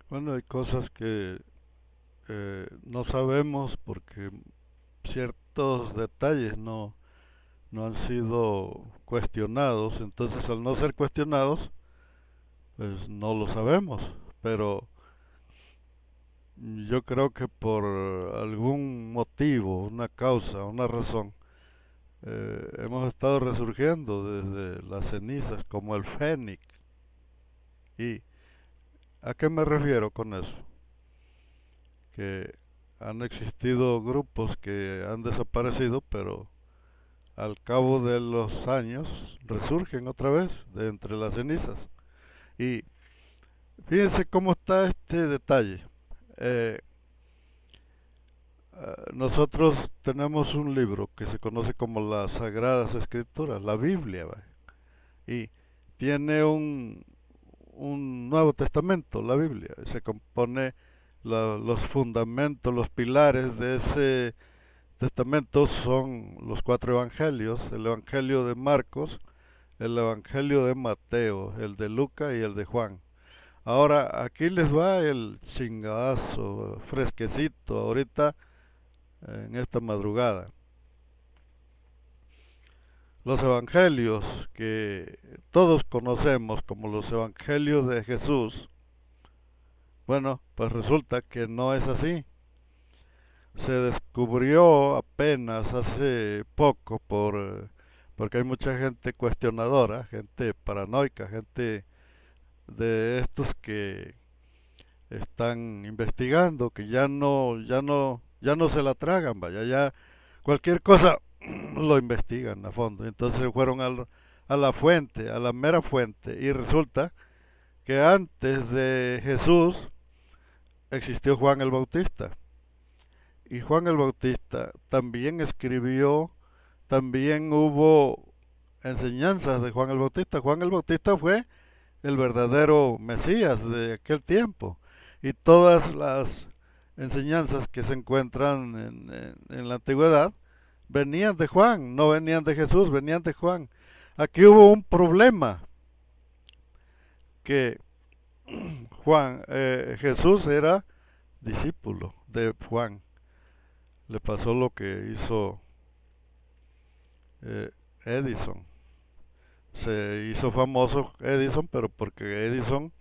Bueno, hay cosas que no sabemos porque ciertos detalles no han sido cuestionados, entonces al no ser cuestionados, pues no lo sabemos, pero yo creo que por algún motivo, una causa, una razón, hemos estado resurgiendo desde las cenizas como el fénix. ¿Y a qué me refiero con eso? Que han existido grupos que han desaparecido, pero al cabo de los años resurgen otra vez de entre las cenizas. Y fíjense cómo está este detalle. Eh, Nosotros tenemos un libro que se conoce como las Sagradas Escrituras, la Biblia, ¿va? Y tiene un Nuevo Testamento, la Biblia. Se compone los fundamentos, los pilares de ese testamento son los cuatro evangelios, el evangelio de Marcos, el evangelio de Mateo, el de Lucas y el de Juan. Ahora, aquí les va el chingadazo fresquecito ahorita en esta madrugada. Los evangelios que todos conocemos como los evangelios de Jesús, bueno, pues resulta que no es así. Se descubrió apenas hace poco porque hay mucha gente cuestionadora, gente paranoica, gente de estos que están investigando, que ya no se la tragan, vaya, ya cualquier cosa lo investigan a fondo. Entonces fueron a la fuente, a la mera fuente, y resulta que antes de Jesús existió Juan el Bautista. Y Juan el Bautista también escribió, también hubo enseñanzas de Juan el Bautista. Juan el Bautista fue el verdadero Mesías de aquel tiempo. Y todas las enseñanzas que se encuentran en la antigüedad venían de Juan, no venían de Jesús, venían de Juan. Aquí hubo un problema que Jesús era discípulo de Juan. Le pasó lo que hizo eh, Edison. Se hizo famoso Edison, pero porque Edison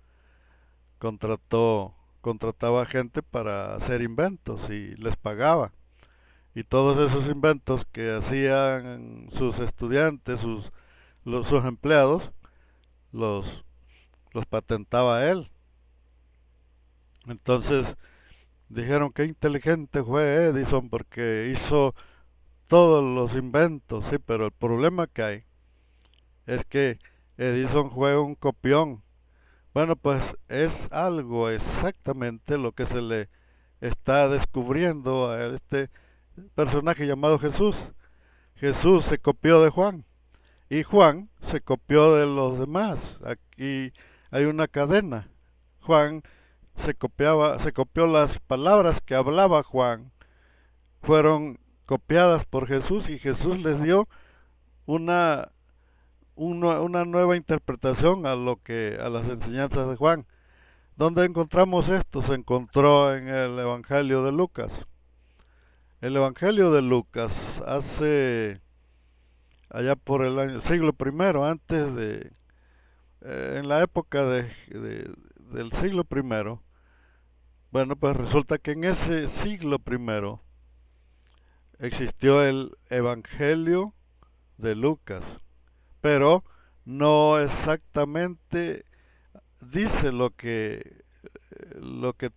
contrataba gente para hacer inventos y les pagaba. Y todos esos inventos que hacían sus estudiantes, sus empleados, los, los patentaba él. Entonces dijeron que inteligente fue Edison porque hizo todos los inventos, sí, pero el problema que hay es que Edison fue un copión. Bueno, pues es algo exactamente lo que se le está descubriendo a este personaje llamado Jesús. Jesús se copió de Juan y Juan se copió de los demás. Aquí hay una cadena. Juan se copió las palabras que hablaba Juan, fueron copiadas por Jesús y Jesús les dio una, una nueva interpretación a las enseñanzas de Juan. ¿Dónde encontramos esto? Se encontró en el Evangelio de Lucas. El Evangelio de Lucas hace allá por el siglo primero, en la época del siglo primero, bueno, pues resulta que en ese siglo primero existió el Evangelio de Lucas, pero no exactamente dice lo que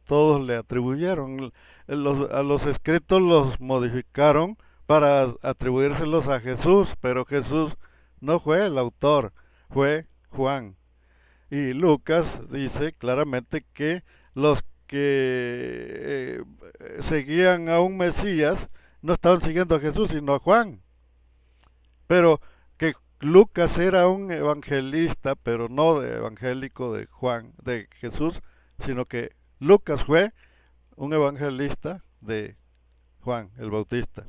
todos le atribuyeron. A los escritos los modificaron para atribuírselos a Jesús, pero Jesús no fue el autor, fue Juan. Y Lucas dice claramente que los que seguían a un Mesías no estaban siguiendo a Jesús, sino a Juan. Pero que Lucas era un evangelista, pero no de evangélico de Juan, de Jesús, sino que Lucas fue un evangelista de Juan el Bautista.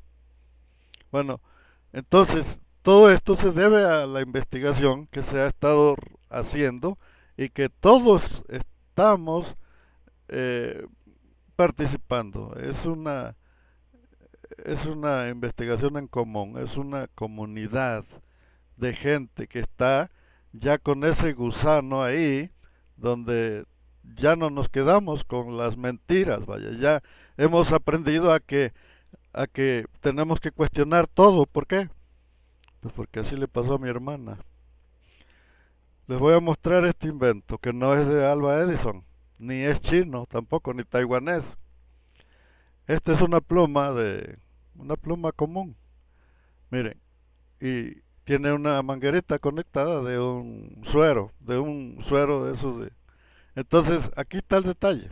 Bueno, entonces todo esto se debe a la investigación que se ha estado haciendo y que todos estamos eh, participando. Es una investigación en común, es una comunidad de gente que está ya con ese gusano ahí, donde ya no nos quedamos con las mentiras, vaya, ya hemos aprendido a que tenemos que cuestionar todo. ¿Por qué? Pues porque así le pasó a mi hermana. Les voy a mostrar este invento que no es de Alba Edison, ni es chino tampoco, ni taiwanés. Esta es una pluma común. Miren, y tiene una manguerita conectada de un suero de esos de. Entonces, aquí está el detalle.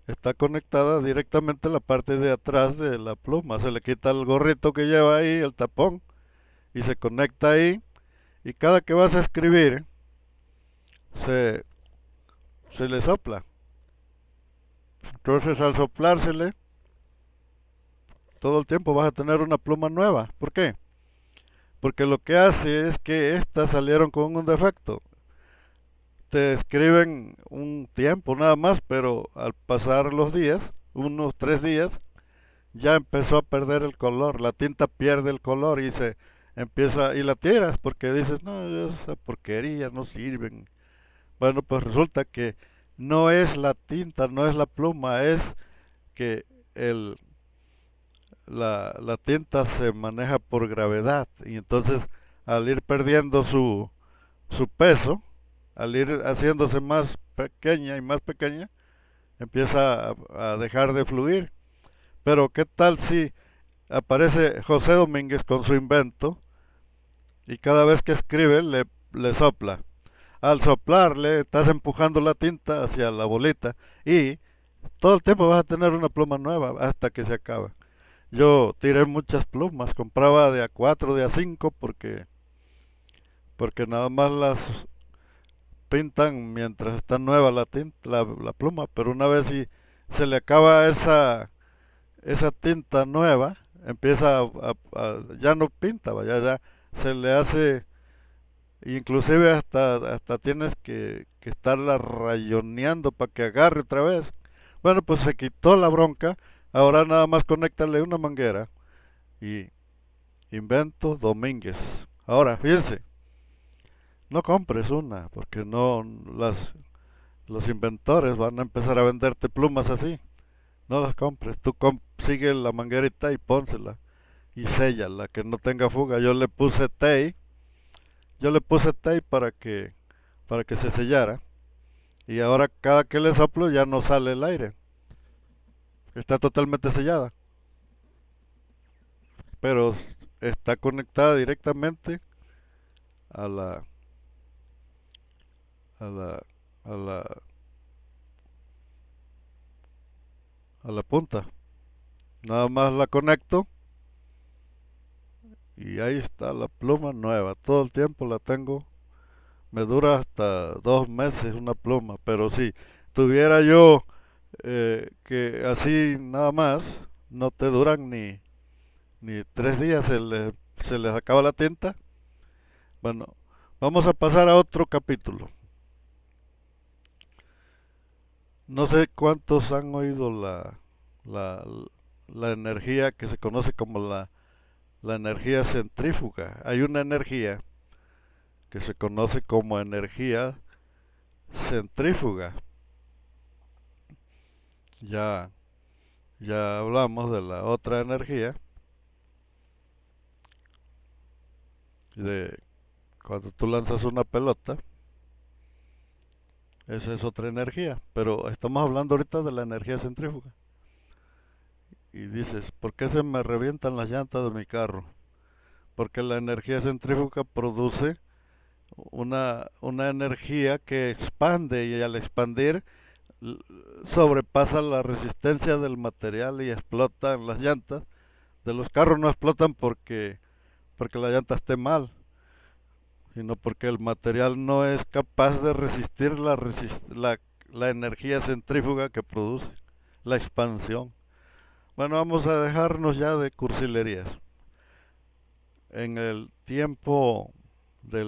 Está conectada directamente a la parte de atrás de la pluma. Se le quita el gorrito que lleva ahí, el tapón, y se conecta ahí. Y cada que vas a escribir, se, se le sopla. Entonces, al soplársele, todo el tiempo vas a tener una pluma nueva. ¿Por qué? Porque lo que hace es que estas salieron con un defecto. Te escriben un tiempo nada más, pero al pasar los días, unos 3 días, ya empezó a perder el color. La tinta pierde el color y se empieza y la tiras porque dices, no, esa porquería no sirven. Bueno, pues resulta que no es la tinta, no es la pluma, es que el, la tinta se maneja por gravedad y entonces al ir perdiendo su peso, al ir haciéndose más pequeña y más pequeña, empieza a dejar de fluir. Pero ¿qué tal si aparece José Domínguez con su invento y cada vez que escribe le sopla? Al soplarle estás empujando la tinta hacia la bolita y todo el tiempo vas a tener una pluma nueva hasta que se acaba. Yo tiré muchas plumas, compraba de A4, de A5 porque nada más las pintan mientras está nueva la tinta, la pluma, pero una vez si se le acaba esa tinta nueva, empieza ya no pinta, ya se le hace, inclusive hasta tienes que estarla rayoneando para que agarre otra vez. Bueno, pues se quitó la bronca, ahora nada más conéctale una manguera y invento Domínguez. Ahora, fíjense, no compres una, porque no los inventores van a empezar a venderte plumas así. No las compres, tú sigue la manguerita y pónsela y séllala, que no tenga fuga. Yo le puse tape para que se sellara y ahora cada que le soplo ya no sale el aire, está totalmente sellada, pero está conectada directamente a la a la a la a la punta. Nada más la conecto y ahí está la pluma nueva. Todo el tiempo la tengo. Me dura hasta 2 meses una pluma, pero si tuviera yo que así nada más, no te duran ni 3 días, se les acaba la tinta. Bueno, vamos a pasar a otro capítulo. No sé cuántos han oído la, la energía que se conoce como la energía centrífuga. Hay una energía que se conoce como energía centrífuga. Ya, ya hablamos de la otra energía, de cuando tú lanzas una pelota, esa es otra energía, pero estamos hablando ahorita de la energía centrífuga. Y dices, ¿por qué se me revientan las llantas de mi carro? Porque la energía centrífuga produce una energía que expande y al expandir l- sobrepasa la resistencia del material y explotan las llantas. De los carros no explotan porque la llanta esté mal, sino porque el material no es capaz de resistir la energía centrífuga que produce, la expansión. Bueno, vamos a dejarnos ya de cursilerías. En el tiempo de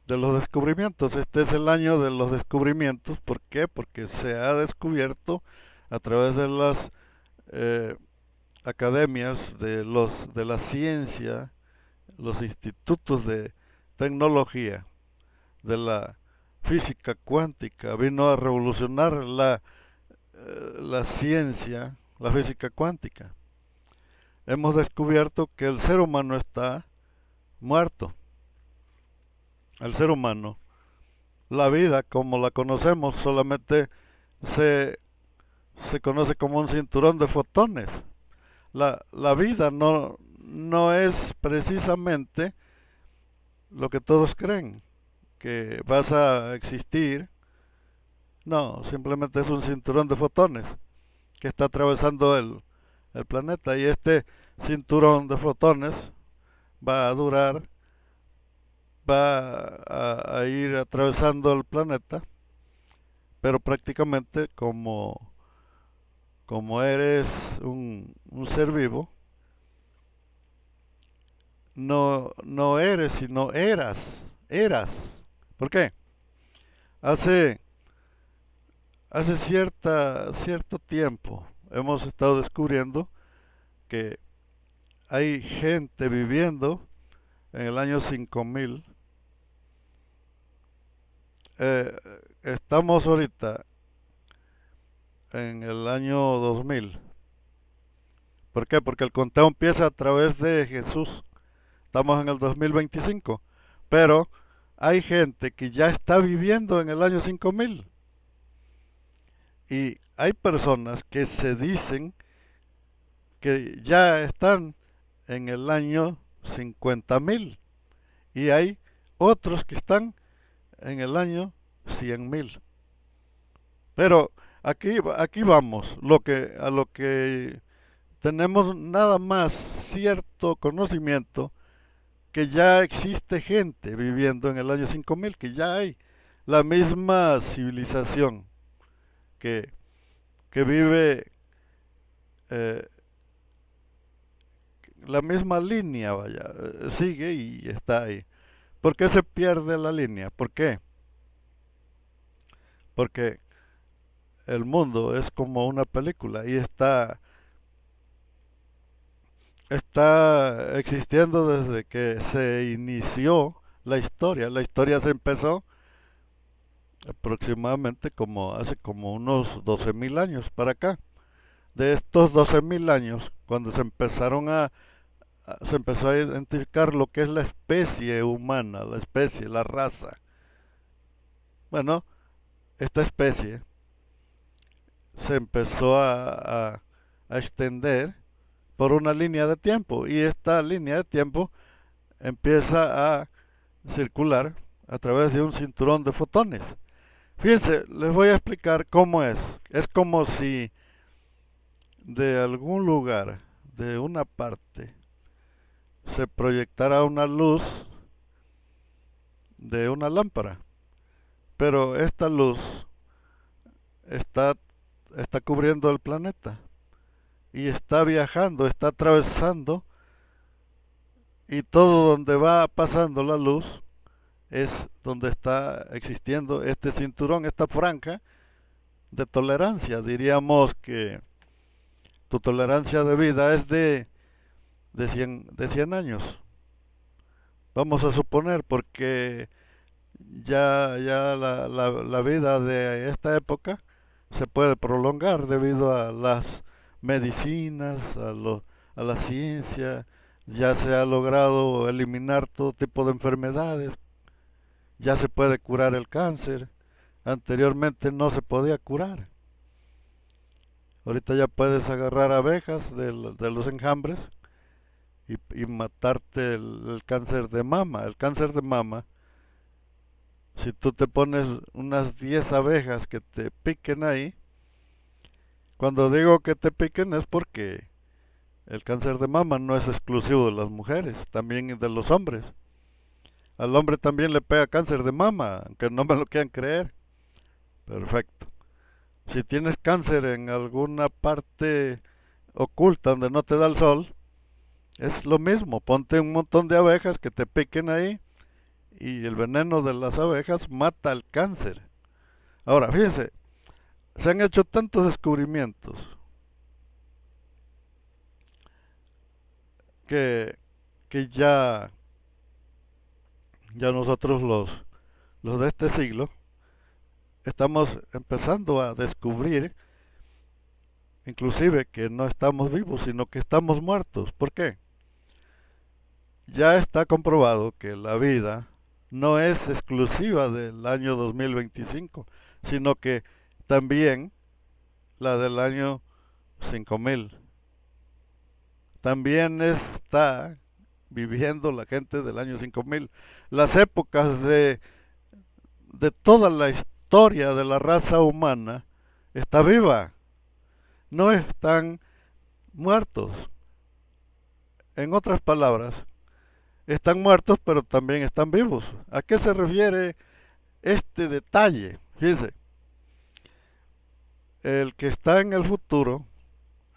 de los descubrimientos. Este es el año de los descubrimientos. ¿Por qué? Porque se ha descubierto a través de las eh, academias de la ciencia, los institutos de tecnología, de la física cuántica. Vino a revolucionar la ciencia, la física cuántica. Hemos descubierto que el ser humano está muerto. El ser humano, la vida como la conocemos, solamente se, se conoce como un cinturón de fotones. La vida no es precisamente lo que todos creen, que vas a existir. No, simplemente es un cinturón de fotones que está atravesando el planeta, y este cinturón de fotones va a durar, va a ir atravesando el planeta, pero prácticamente como eres un ser vivo, no eres, sino eras. ¿Por qué? Hace, hace cierto tiempo hemos estado descubriendo que hay gente viviendo en el año 5000. Eh, Estamos ahorita en el año 2000. ¿Por qué? Porque el conteo empieza a través de Jesús. Estamos en el 2025. Pero hay gente que ya está viviendo en el año 5000. Y hay personas que se dicen que ya están en el año 50.000. Y hay otros que están en el año 100.000. Pero aquí vamos, a lo que tenemos nada más cierto conocimiento, que ya existe gente viviendo en el año 5000, que ya hay la misma civilización que, que vive, eh, la misma línea, vaya, sigue y está ahí. ¿Por qué se pierde la línea? ¿Por qué? Porque el mundo es como una película y está existiendo desde que se inició la historia. La historia se empezó aproximadamente hace como unos 12.000 años para acá. De estos 12.000 años, cuando se empezó a identificar lo que es la especie humana, la especie, la raza. Bueno, esta especie se empezó a extender por una línea de tiempo, y esta línea de tiempo empieza a circular a través de un cinturón de fotones. Fíjense, les voy a explicar cómo es. Es como si de algún lugar, de una parte, se proyectara una luz de una lámpara, pero esta luz está, está cubriendo el planeta y está viajando, está atravesando, y todo donde va pasando la luz es donde está existiendo este cinturón, esta franja de tolerancia. Diríamos que tu tolerancia de vida es de 100 años. Vamos a suponer, porque ya la vida de esta época se puede prolongar debido a las medicinas, a la ciencia. Ya se ha logrado eliminar todo tipo de enfermedades, ya se puede curar el cáncer. Anteriormente no se podía curar. Ahorita ya puedes agarrar abejas de los enjambres y matarte el cáncer de mama. El cáncer de mama, si tú te pones unas 10 abejas que te piquen ahí, cuando digo que te piquen es porque el cáncer de mama no es exclusivo de las mujeres, también de los hombres. Al hombre también le pega cáncer de mama, aunque no me lo quieran creer. Perfecto. Si tienes cáncer en alguna parte oculta donde no te da el sol, es lo mismo. Ponte un montón de abejas que te piquen ahí y el veneno de las abejas mata el cáncer. Ahora, fíjense, se han hecho tantos descubrimientos que, que ya nosotros los de este siglo estamos empezando a descubrir inclusive que no estamos vivos, sino que estamos muertos. ¿Por qué? Ya está comprobado que la vida no es exclusiva del año 2025, sino que también la del año 5000. También está viviendo la gente del año 5000. Las épocas de toda la historia de la raza humana está viva, no están muertos. En otras palabras, están muertos pero también están vivos. ¿A qué se refiere este detalle? Fíjense, el que está en el futuro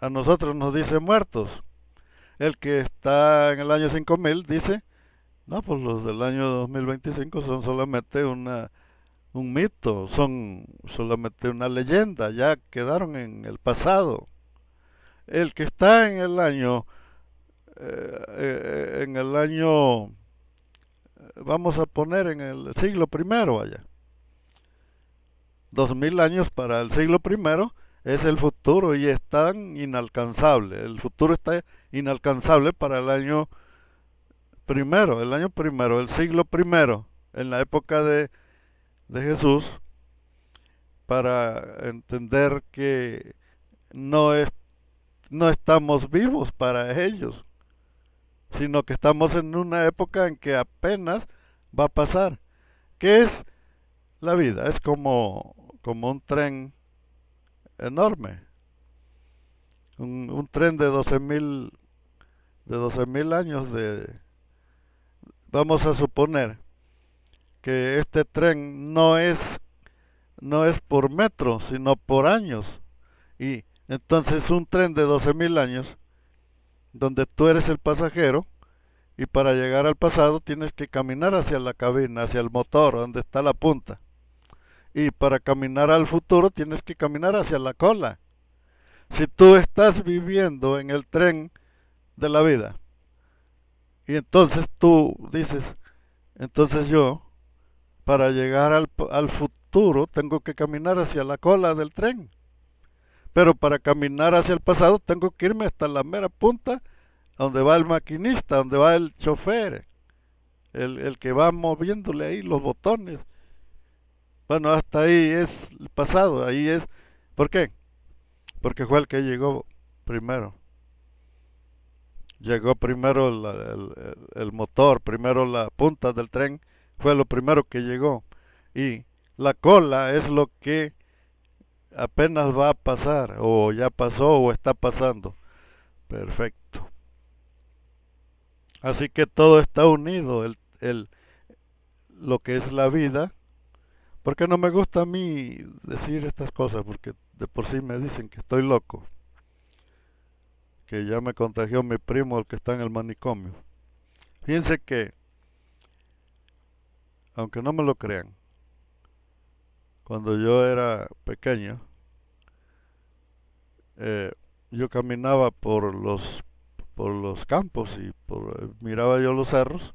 a nosotros nos dice muertos. El que está en el año 5000 dice, no, pues los del año 2025 son solamente un mito, son solamente una leyenda, ya quedaron en el pasado. El que está en el año, vamos a poner en el siglo primero allá, 2000 años para el siglo primero es el futuro y es tan inalcanzable. El futuro está inalcanzable para el año primero, el siglo primero, en la época de Jesús, para entender que no es, no estamos vivos para ellos, sino que estamos en una época en que apenas va a pasar. ¿Qué es la vida? Es como un tren enorme, un tren de 12,000 años vamos a suponer que este tren no es por metros, sino por años. Y entonces un tren de 12,000 años, donde tú eres el pasajero, y para llegar al pasado tienes que caminar hacia la cabina, hacia el motor, donde está la punta. Y para caminar al futuro tienes que caminar hacia la cola. Si tú estás viviendo en el tren de la vida, y entonces tú dices, entonces yo, para llegar al futuro, tengo que caminar hacia la cola del tren. Pero para caminar hacia el pasado, tengo que irme hasta la mera punta, donde va el maquinista, donde va el chofer, el que va moviéndole ahí los botones. Bueno, hasta ahí es el pasado, ahí es. ¿Por qué? Porque fue el que llegó primero. Llegó primero el motor, primero la punta del tren, fue lo primero que llegó. Y la cola es lo que apenas va a pasar, o ya pasó, o está pasando. Perfecto. Así que todo está unido, lo que es la vida. Porque no me gusta a mí decir estas cosas, porque de por sí me dicen que estoy loco, que ya me contagió mi primo, el que está en el manicomio. Fíjense que, aunque no me lo crean, cuando yo era pequeño, yo caminaba por los campos y miraba yo los cerros,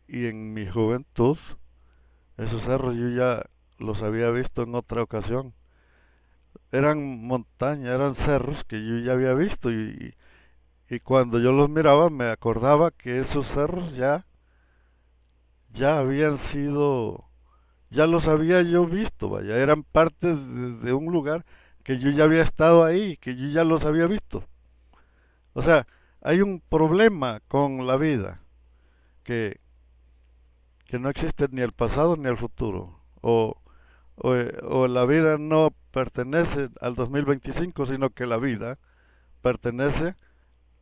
y en mi juventud, esos cerros yo ya los había visto en otra ocasión. Eran montañas, eran cerros que yo ya había visto y cuando yo los miraba me acordaba que esos cerros ya habían sido, ya los había yo visto, vaya, eran parte de un lugar que yo ya había estado ahí, que yo ya los había visto. O sea, hay un problema con la vida, que, que no existe ni el pasado ni el futuro, o la vida no pertenece al 2025, sino que la vida pertenece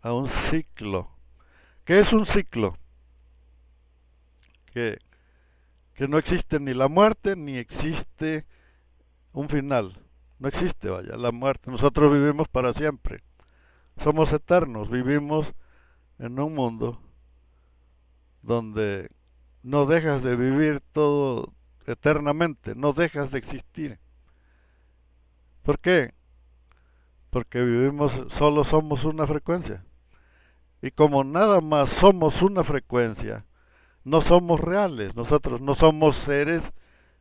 a un ciclo. ¿Qué es un ciclo? Que, que no existe ni la muerte ni existe un final. No existe, vaya, la muerte. Nosotros vivimos para siempre. Somos eternos, vivimos en un mundo donde no dejas de vivir todo eternamente, no dejas de existir. ¿Por qué? Porque vivimos, solo somos una frecuencia. Y como nada más somos una frecuencia, no somos reales, nosotros no somos seres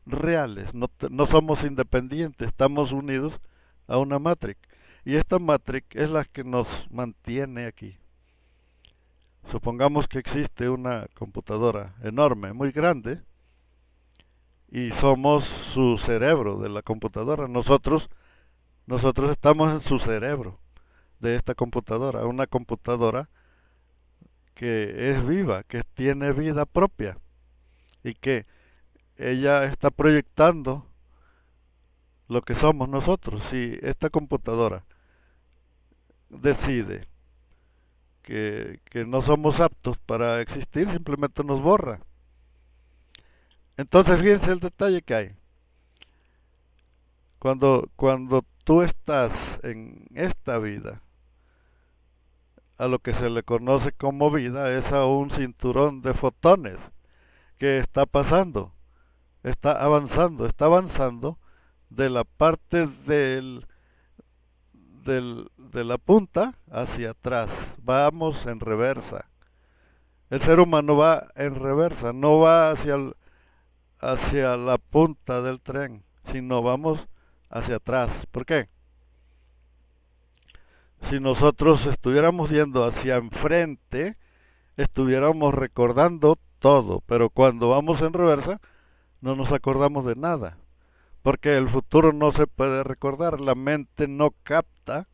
reales, no somos independientes, estamos unidos a una matrix. Y esta matrix es la que nos mantiene aquí. Supongamos que existe una computadora enorme, muy grande, y somos su cerebro de la computadora. Nosotros estamos en su cerebro de esta computadora, una computadora que es viva, que tiene vida propia y que ella está proyectando lo que somos nosotros. Si esta computadora decide que no somos aptos para existir, simplemente nos borra. Entonces fíjense el detalle que hay. Cuando tú estás en esta vida, a lo que se le conoce como vida, es a un cinturón de fotones que está pasando, está avanzando de la parte de la punta hacia atrás. Vamos en reversa. El ser humano va en reversa, no va hacia la punta del tren, sino vamos hacia atrás. ¿Por qué? Si nosotros estuviéramos yendo hacia enfrente, estuviéramos recordando todo, pero cuando vamos en reversa, no nos acordamos de nada, porque el futuro no se puede recordar, la mente no capta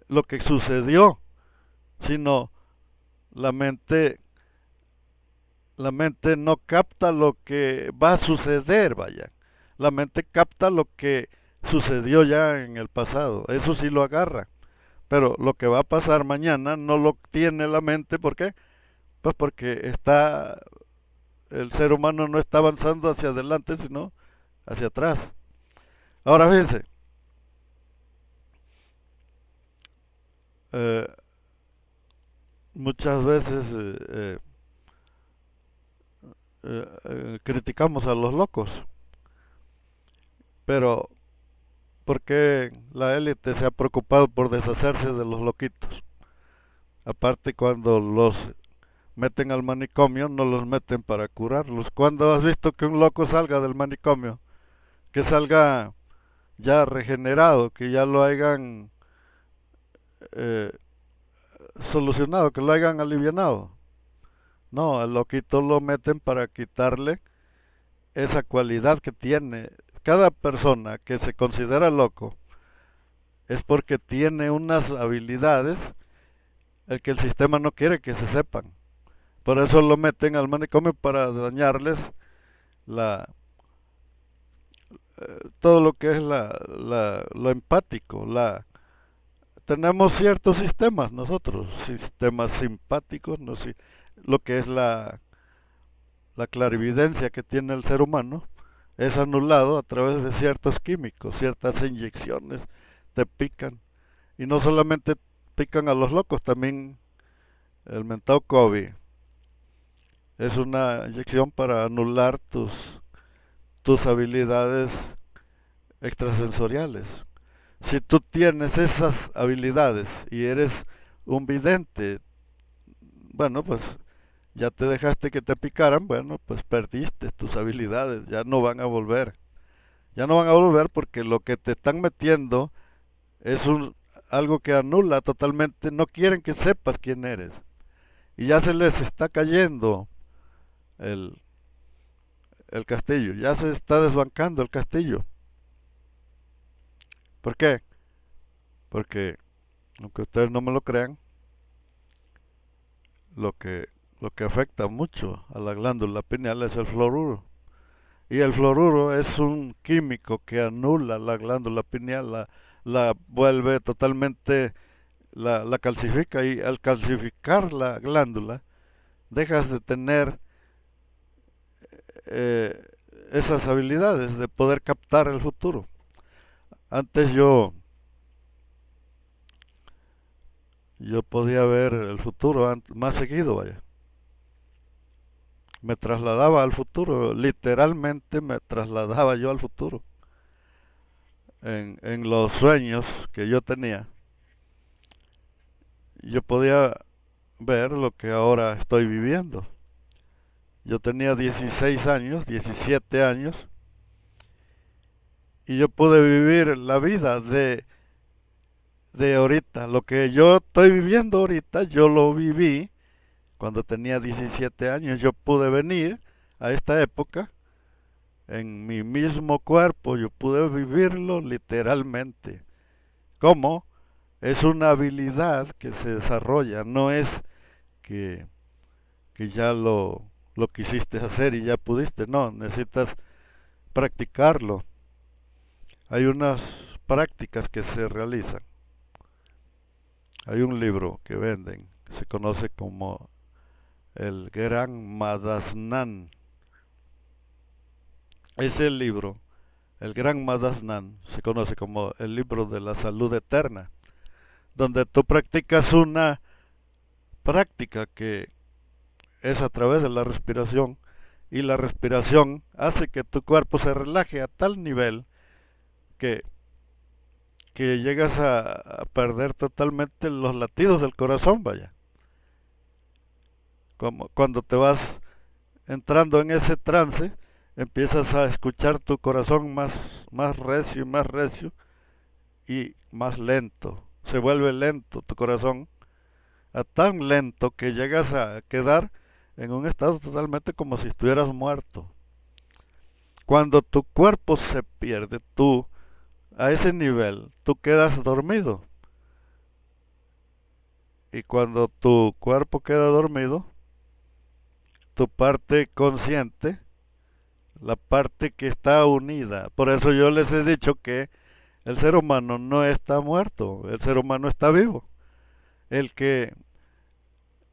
lo que sucedió, sino la mente, la mente no capta lo que va a suceder, vaya. La mente capta lo que sucedió ya en el pasado, eso sí lo agarra. Pero lo que va a pasar mañana no lo tiene la mente, ¿por qué? Pues porque el ser humano no está avanzando hacia adelante, sino hacia atrás. Ahora fíjense, eh, muchas veces criticamos a los locos, pero ¿por qué la élite se ha preocupado por deshacerse de los loquitos? Aparte, cuando los meten al manicomio, no los meten para curarlos. ¿Cuándo has visto que un loco salga del manicomio? Que salga ya regenerado, que ya lo hayan eh, solucionado, que lo hayan alivianado. No, al loquito lo meten para quitarle esa cualidad que tiene. Cada persona que se considera loco es porque tiene unas habilidades el que el sistema no quiere que se sepan. Por eso lo meten al manicomio para dañarles la, todo lo que es lo empático. Tenemos ciertos sistemas nosotros, sistemas simpáticos, no sé, lo que es la clarividencia que tiene el ser humano es anulado a través de ciertos químicos, ciertas inyecciones, te pican. Y no solamente pican a los locos, también el mentado COVID es una inyección para anular tus habilidades extrasensoriales. Si tú tienes esas habilidades y eres un vidente, bueno, pues ya te dejaste que te picaran, bueno, pues perdiste tus habilidades, ya no van a volver. Ya no van a volver porque lo que te están metiendo es algo que anula totalmente, no quieren que sepas quién eres. Y ya se les está cayendo el, el castillo, ya se está desbancando el castillo. ¿Por qué? Porque, aunque ustedes no me lo crean, lo que, lo que afecta mucho a la glándula pineal es el fluoruro. Y el fluoruro es un químico que anula la glándula pineal, la vuelve totalmente, la calcifica, y al calcificar la glándula dejas de tener eh, esas habilidades de poder captar el futuro. Antes yo podía ver el futuro más seguido, vaya. me trasladaba al futuro, literalmente me trasladaba yo al futuro, en los sueños que yo tenía. Yo podía ver lo que ahora estoy viviendo. Yo tenía 16 años, 17 años, y yo pude vivir la vida de ahorita. Lo que yo estoy viviendo ahorita, yo lo viví cuando tenía 17 años. Yo pude venir a esta época en mi mismo cuerpo, yo pude vivirlo literalmente. ¿Cómo? Es una habilidad que se desarrolla, no es que, que ya lo quisiste hacer y ya pudiste, no, necesitas practicarlo. Hay unas prácticas que se realizan. Hay un libro que venden, que se conoce como el Gran Madasnan. Ese libro, el Gran Madasnan, se conoce como el libro de la salud eterna, donde tú practicas una práctica que es a través de la respiración, y la respiración hace que tu cuerpo se relaje a tal nivel que, que llegas a perder totalmente los latidos del corazón, vaya. Como cuando te vas entrando en ese trance, empiezas a escuchar tu corazón más recio y más lento. Se vuelve lento tu corazón, a tan lento que llegas a quedar en un estado totalmente como si estuvieras muerto. Cuando tu cuerpo se pierde, tú a ese nivel, tú quedas dormido. Y cuando tu cuerpo queda dormido, tu parte consciente, la parte que está unida. Por eso yo les he dicho que el ser humano no está muerto, el ser humano está vivo. El que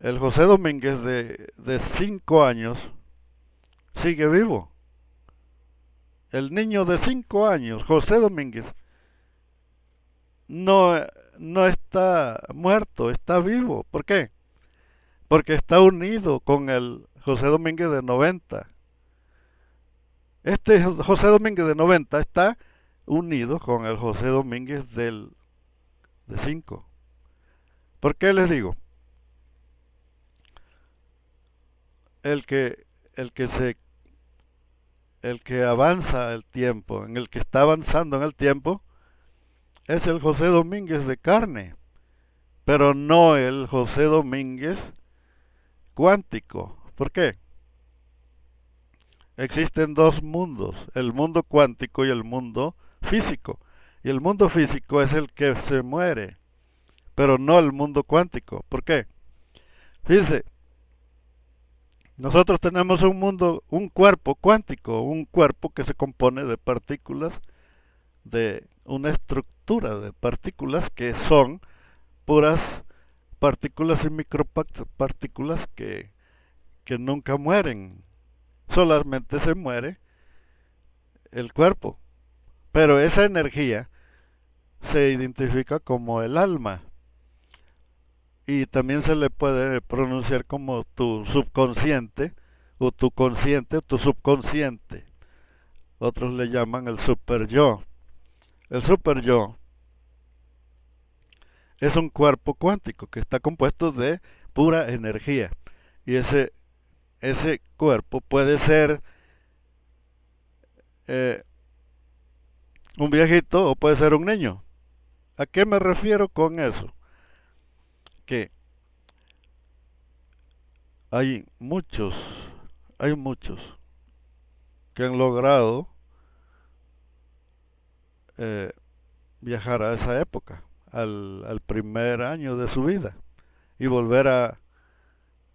el José Domínguez de 5 años sigue vivo. El niño de 5 años, José Domínguez, no, no está muerto, está vivo. ¿Por qué? Porque está unido con el José Domínguez de 90. Este José Domínguez de 90 está unido con el José Domínguez de 5. ¿Por qué les digo? El que, el que se, el que avanza el tiempo, en el que está avanzando en el tiempo, es el José Domínguez de carne, pero no el José Domínguez cuántico. ¿Por qué? Existen dos mundos, el mundo cuántico y el mundo físico. Y el mundo físico es el que se muere, pero no el mundo cuántico. ¿Por qué? Fíjense, nosotros tenemos un mundo, un cuerpo cuántico, un cuerpo que se compone de partículas, de una estructura de partículas que son puras partículas y micropartículas que nunca mueren. Solamente se muere el cuerpo. Pero esa energía se identifica como el alma. Y también se le puede pronunciar como tu subconsciente, o tu consciente, o tu subconsciente. Otros le llaman el super yo. El super yo es un cuerpo cuántico que está compuesto de pura energía. Y ese cuerpo puede ser eh, un viejito o puede ser un niño. ¿A qué me refiero con eso? Que hay muchos, hay muchos que han logrado eh, viajar a esa época, al primer año de su vida y volver a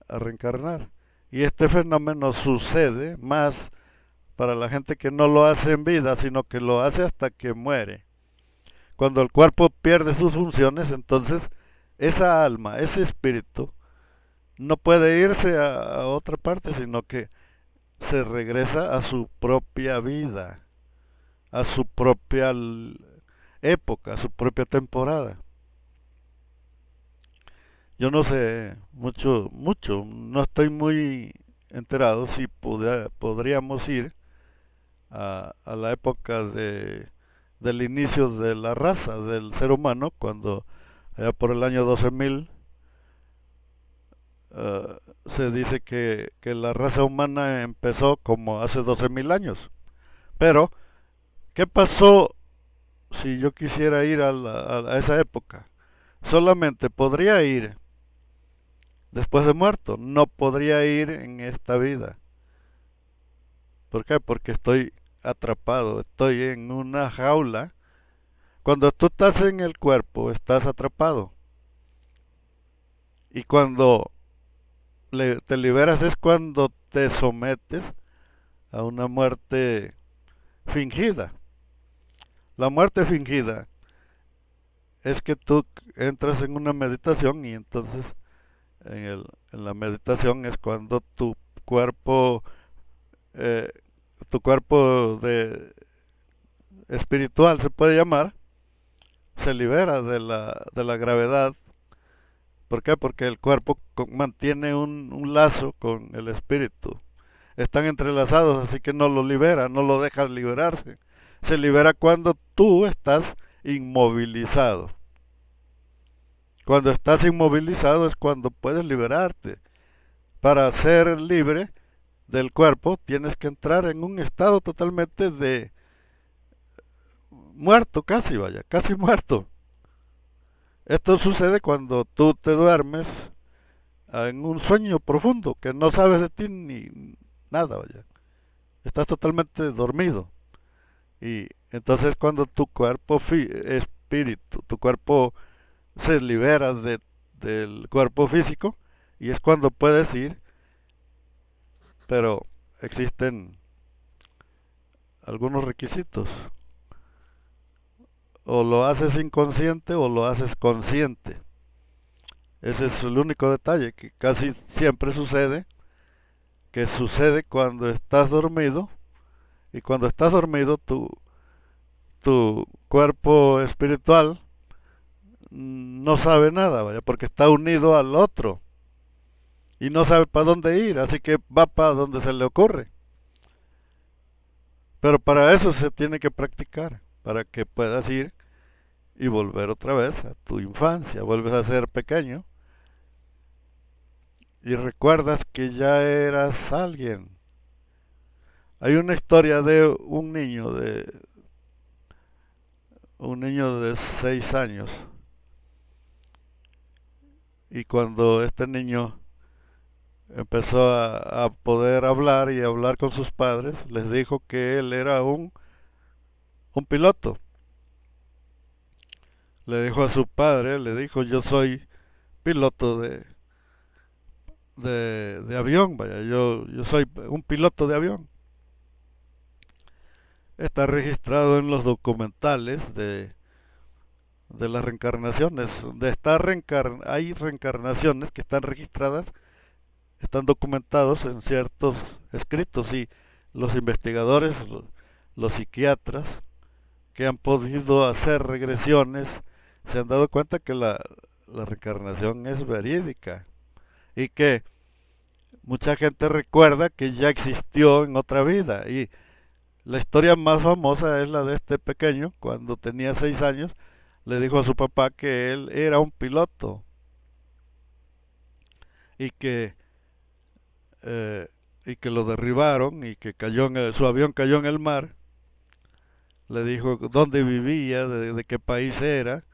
reencarnar. Y este fenómeno sucede más para la gente que no lo hace en vida, sino que lo hace hasta que muere. Cuando el cuerpo pierde sus funciones, entonces esa alma, ese espíritu, no puede irse a otra parte, sino que se regresa a su propia vida, a su propia época, a su propia temporada. Yo no sé mucho, no estoy muy enterado si podríamos ir a la época del inicio de la raza del ser humano, cuando allá por el año 12.000 se dice que la raza humana empezó como hace 12.000 años. Pero, ¿qué pasó si yo quisiera ir a esa época? Solamente podría ir después de muerto, no podría ir en esta vida. ¿Por qué? Porque estoy atrapado, estoy en una jaula. Cuando tú estás en el cuerpo, estás atrapado. Y cuando te liberas es cuando te sometes a una muerte fingida. La muerte fingida es que tú entras en una meditación y entonces en la meditación es cuando cuerpo, eh, tu cuerpo espiritual se puede llamar, se libera de la gravedad. ¿Por qué? Porque el cuerpo mantiene un lazo con el espíritu. Están entrelazados, así que no lo libera, no lo deja liberarse. Se libera cuando tú estás inmovilizado. Cuando estás inmovilizado es cuando puedes liberarte. Para ser libre del cuerpo tienes que entrar en un estado totalmente de muerto, casi vaya, casi muerto. Esto sucede cuando tú te duermes en un sueño profundo, que no sabes de ti ni nada, vaya. Estás totalmente dormido. Y entonces cuando tu cuerpo, espíritu, tu cuerpo se libera del cuerpo físico, y es cuando puedes ir, pero existen algunos requisitos. O lo haces inconsciente o lo haces consciente. Ese es el único detalle que casi siempre sucede, que sucede cuando estás dormido, y cuando estás dormido tu cuerpo espiritual no sabe nada, vaya, porque está unido al otro y no sabe para dónde ir, así que va para donde se le ocurre. Pero para eso se tiene que practicar, para que puedas ir y volver otra vez a tu infancia, vuelves a ser pequeño y recuerdas que ya eras alguien. Hay una historia de un niño de 6 años, y cuando este niño empezó a poder hablar y hablar con sus padres, les dijo que él era un piloto. Le dijo a su padre, le dijo, yo soy piloto de avión, vaya, yo soy un piloto de avión. Está registrado en los documentales de las reencarnaciones. Hay reencarnaciones que están registradas, están documentados en ciertos escritos, y los investigadores, los psiquiatras que han podido hacer regresiones se han dado cuenta que la reencarnación es verídica, y que mucha gente recuerda que ya existió en otra vida. Y la historia más famosa es la de este pequeño, cuando tenía 6 años, le dijo a su papá que él era un piloto y que, eh, y que lo derribaron y que su avión cayó en el mar. Le dijo dónde vivía, de qué país era,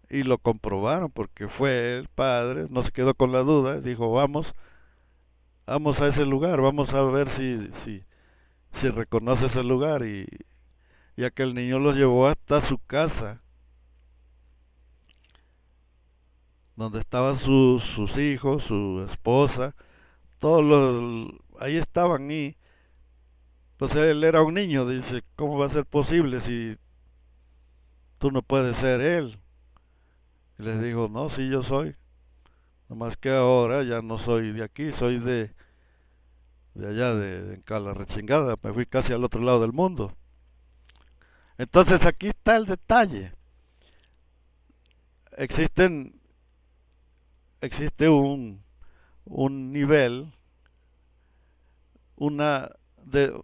y lo comprobaron porque fue el padre, no se quedó con la duda, dijo vamos a ese lugar, vamos a ver si reconoce ese lugar, y ya que el niño los llevó hasta su casa, donde estaban sus hijos, su esposa, ahí estaban, y pues él era un niño, dice, ¿cómo va a ser posible si tú no puedes ser él? Y les dijo, no, sí yo soy, nomás que ahora ya no soy de aquí, soy de allá, de Cala Rechingada, me fui casi al otro lado del mundo. Entonces aquí está el detalle. Existen, existe un nivel una, de,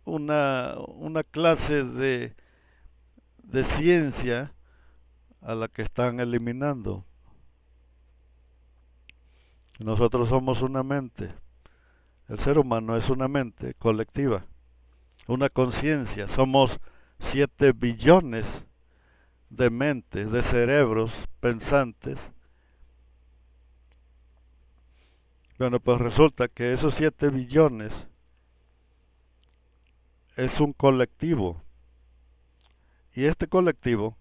una clase de ciencia a la que están eliminando. Nosotros somos una mente. El ser humano es una mente colectiva, una conciencia. Somos 7 billones de mentes, de cerebros pensantes. Bueno, pues resulta que esos 7 billones es un colectivo. Y este colectivo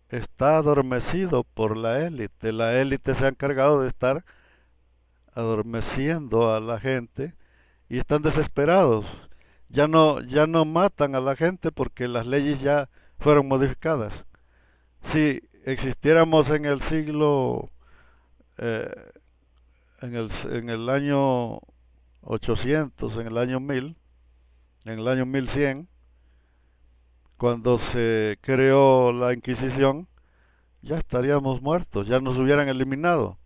está adormecido por la élite. La élite se ha encargado de estar adormeciendo a la gente y están desesperados. Ya no matan a la gente porque las leyes ya fueron modificadas. Si existiéramos en el siglo, eh, en el año 800, en el año 1000, en el año 1100, cuando se creó la Inquisición, ya estaríamos muertos, ya nos hubieran eliminado.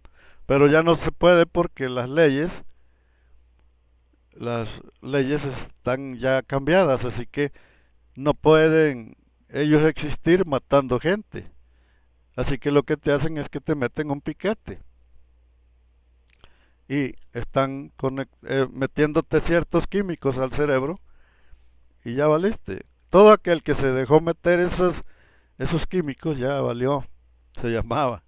Pero ya no se puede porque las leyes están ya cambiadas, así que no pueden ellos existir matando gente. Así que lo que te hacen es que te meten un piquete y están metiéndote ciertos químicos al cerebro y ya valiste. Todo aquel que se dejó meter esos químicos ya valió, se llamaba.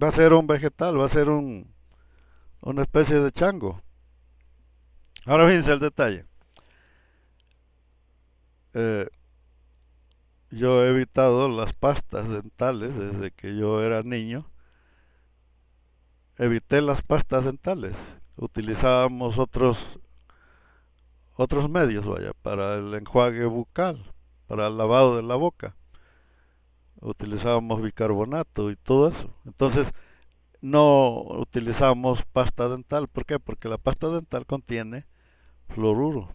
Va a ser un vegetal, va a ser una especie de chango. Ahora fíjense el detalle. Eh, yo he evitado las pastas dentales desde que yo era niño. Evité las pastas dentales. Utilizábamos otros medios, vaya, para el enjuague bucal, para el lavado de la boca. Utilizábamos bicarbonato y todo eso. Entonces, no utilizamos pasta dental. ¿Por qué? Porque la pasta dental contiene fluoruro.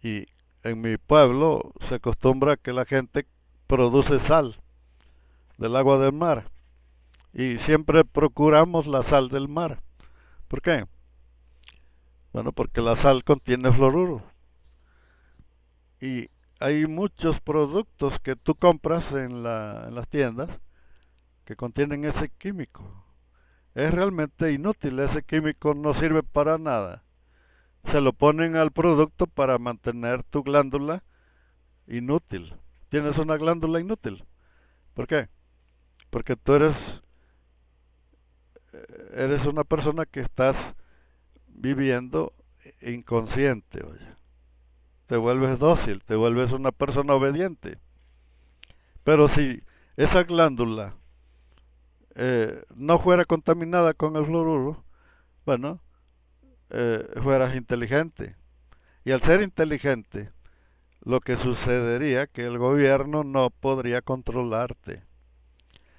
Y en mi pueblo se acostumbra que la gente produce sal del agua del mar. Y siempre procuramos la sal del mar. ¿Por qué? Bueno, porque la sal contiene fluoruro. Y hay muchos productos que tú compras en las tiendas que contienen ese químico. Es realmente inútil, ese químico no sirve para nada. Se lo ponen al producto para mantener tu glándula inútil. Tienes una glándula inútil. ¿Por qué? Porque tú eres una persona que estás viviendo inconsciente. Oye. Te vuelves dócil, te vuelves una persona obediente. Pero si esa glándula no fuera contaminada con el fluoruro, bueno, fueras inteligente. Y al ser inteligente, lo que sucedería que el gobierno no podría controlarte.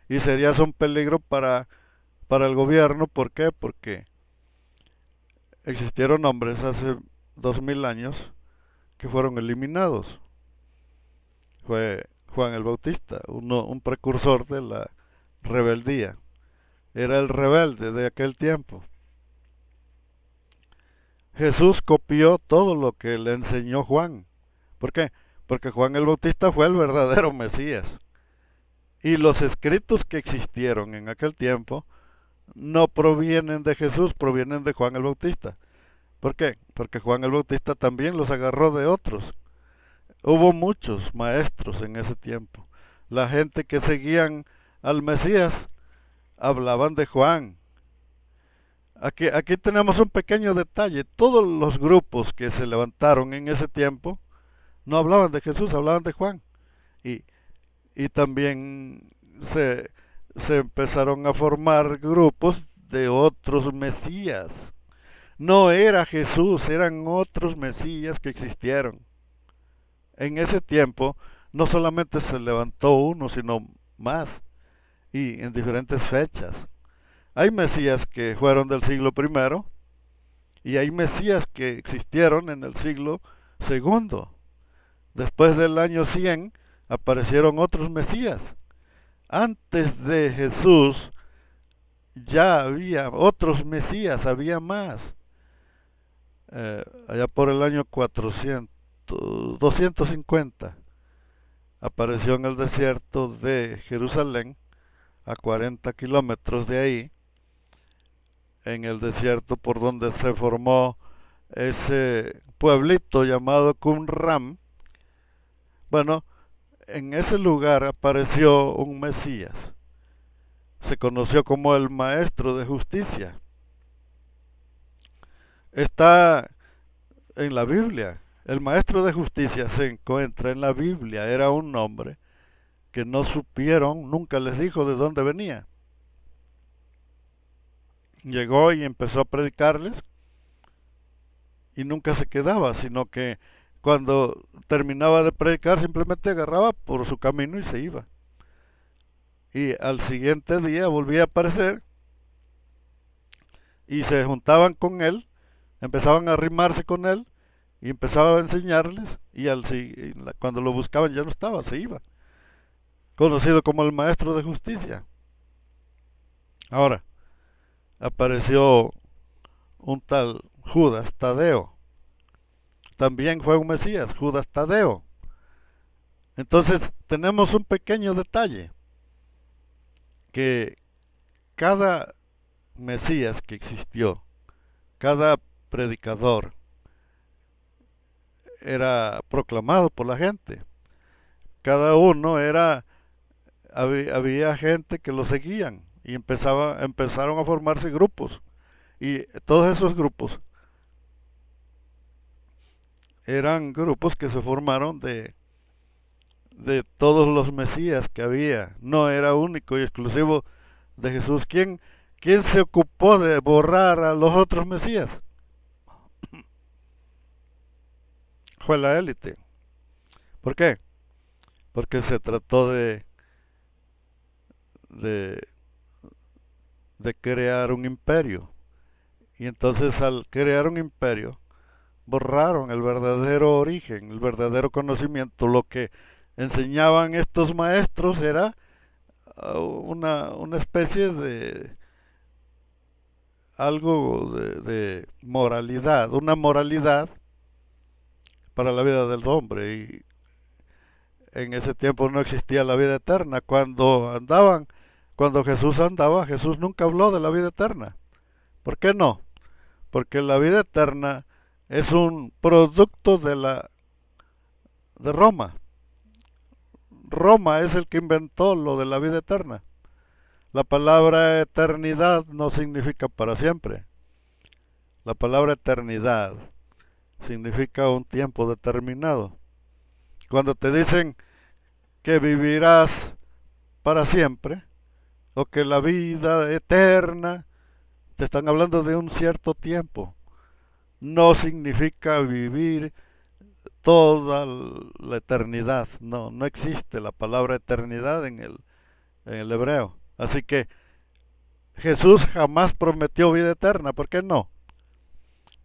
Y serías un peligro para el gobierno. ¿Por qué? Porque existieron hombres hace 2000 años que fueron eliminados. Fue Juan el Bautista, un precursor de la rebeldía. Era el rebelde de aquel tiempo. Jesús copió todo lo que le enseñó Juan. ¿Por qué? Porque Juan el Bautista fue el verdadero Mesías. Y los escritos que existieron en aquel tiempo no provienen de Jesús, provienen de Juan el Bautista. ¿Por qué? Porque Juan el Bautista también los agarró de otros. Hubo muchos maestros en ese tiempo. La gente que seguían al Mesías hablaban de Juan. Aquí tenemos un pequeño detalle. Todos los grupos que se levantaron en ese tiempo no hablaban de Jesús, hablaban de Juan. Y, y también se empezaron a formar grupos de otros Mesías. No era Jesús, eran otros Mesías que existieron. En ese tiempo no solamente se levantó uno, sino más, y en diferentes fechas. Hay Mesías que fueron del siglo primero y hay Mesías que existieron en el siglo segundo. Después del año 100 aparecieron otros Mesías. Antes de Jesús ya había otros Mesías, había más. allá por el año 250, apareció en el desierto de Jerusalén, a 40 kilómetros de ahí, en el desierto por donde se formó ese pueblito llamado Qumran. Bueno, en ese lugar apareció un Mesías. Se conoció como el Maestro de Justicia. Está en la Biblia. El Maestro de Justicia se encuentra en la Biblia. Era un hombre que no supieron, nunca les dijo de dónde venía. Llegó y empezó a predicarles y nunca se quedaba, sino que cuando terminaba de predicar simplemente agarraba por su camino y se iba. Y al siguiente día volvía a aparecer y se juntaban con él, empezaban a arrimarse con él y empezaba a enseñarles y cuando lo buscaban ya no estaba, se iba. Conocido como el Maestro de Justicia. Ahora, apareció un tal Judas Tadeo. También fue un Mesías, Judas Tadeo. Entonces tenemos un pequeño detalle, que cada Mesías que existió, cada predicador, era proclamado por la gente. Cada uno había gente que lo seguían y empezaron a formarse grupos. Y todos esos grupos eran grupos que se formaron de todos los Mesías que había. No era único y exclusivo de Jesús. ¿Quién se ocupó de borrar a los otros Mesías? Fue la élite. ¿Por qué? Porque se trató de, de crear un imperio. Y entonces al crear un imperio, borraron el verdadero origen, el verdadero conocimiento. Lo que enseñaban estos maestros era una especie de algo de moralidad, una moralidad para la vida del hombre. Y en ese tiempo no existía la vida eterna. Cuando Jesús andaba, Jesús nunca habló de la vida eterna. ¿Por qué no? Porque la vida eterna es un producto de Roma. Roma es el que inventó lo de la vida eterna. La palabra eternidad no significa para siempre. La palabra eternidad significa un tiempo determinado. Cuando te dicen que vivirás para siempre, o que la vida eterna, te están hablando de un cierto tiempo. No significa vivir toda la eternidad. No, no existe la palabra eternidad en el hebreo. Así que Jesús jamás prometió vida eterna. ¿Por qué no?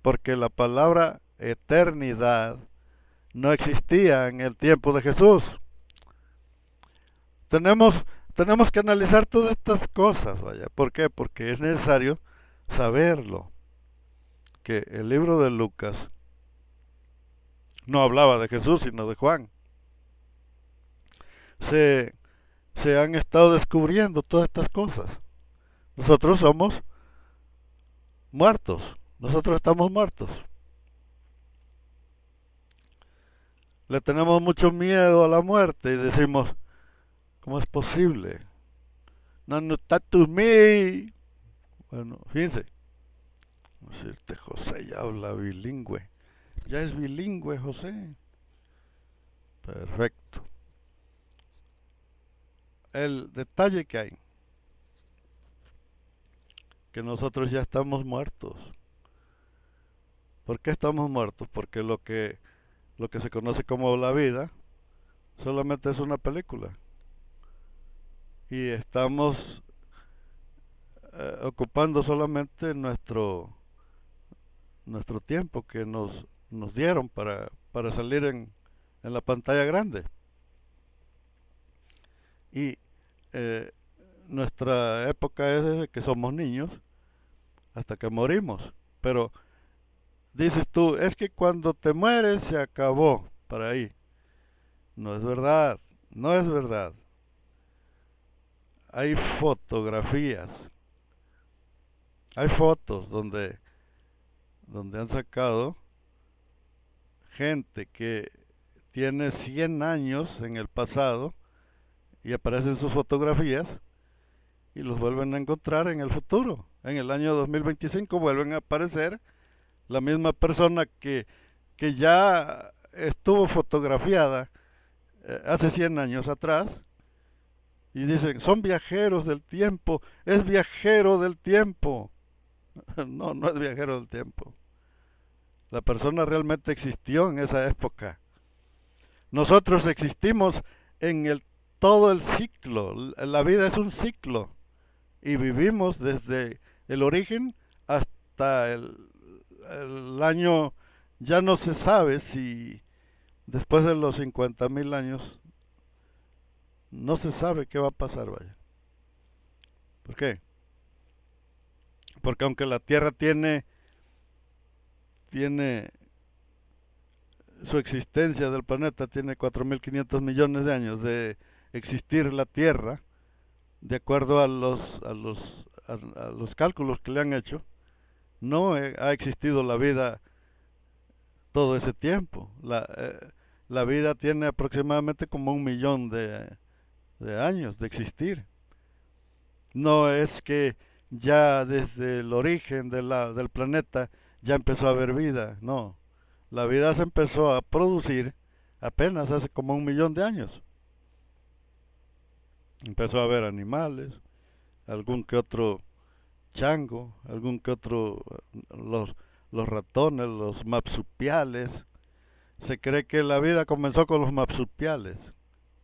Porque la palabra eternidad no existía en el tiempo de Jesús. Tenemos, tenemos que analizar todas estas cosas, vaya. ¿Por qué? Porque es necesario saberlo. Que el libro de Lucas no hablaba de Jesús, sino de Juan. Se, se han estado descubriendo todas estas cosas. Nosotros somos muertos. Nosotros estamos muertos. Le tenemos mucho miedo a la muerte y decimos, ¿cómo es posible? No, no está to me. Bueno, fíjense. Este José ya habla bilingüe. Ya es bilingüe, José. Perfecto. El detalle que hay, que nosotros ya estamos muertos. ¿Por qué estamos muertos? Porque lo que se conoce como la vida solamente es una película. Y estamos ocupando solamente nuestro tiempo que nos dieron para salir en la pantalla grande. Y eh, nuestra época es desde que somos niños hasta que morimos. Pero dices tú, es que cuando te mueres se acabó para ahí. No es verdad, no es verdad. Hay fotografías, hay fotos donde han sacado gente que tiene 100 años en el pasado y aparecen sus fotografías y los vuelven a encontrar en el futuro. En el año 2025 vuelven a aparecer la misma persona que ya estuvo fotografiada hace 100 años atrás y dicen, son viajeros del tiempo, es viajero del tiempo. No, no es viajero del tiempo. La persona realmente existió en esa época. Nosotros existimos en todo el ciclo. La vida es un ciclo y vivimos desde el origen hasta el año, ya no se sabe si después de los 50.000 años, no se sabe qué va a pasar, vaya. ¿Por qué? Porque aunque la Tierra tiene su existencia del planeta, tiene 4.500 millones de años de existir la Tierra, de acuerdo a los cálculos que le han hecho, no ha existido la vida todo ese tiempo. La vida tiene aproximadamente como 1 millón de años de existir. No es que ya desde el origen del planeta ya empezó a haber vida, no. La vida se empezó a producir apenas hace como 1 millón de años. Empezó a haber animales, algún que otro chango, algún que otro, los, los ratones, los marsupiales. Se cree que la vida comenzó con los marsupiales.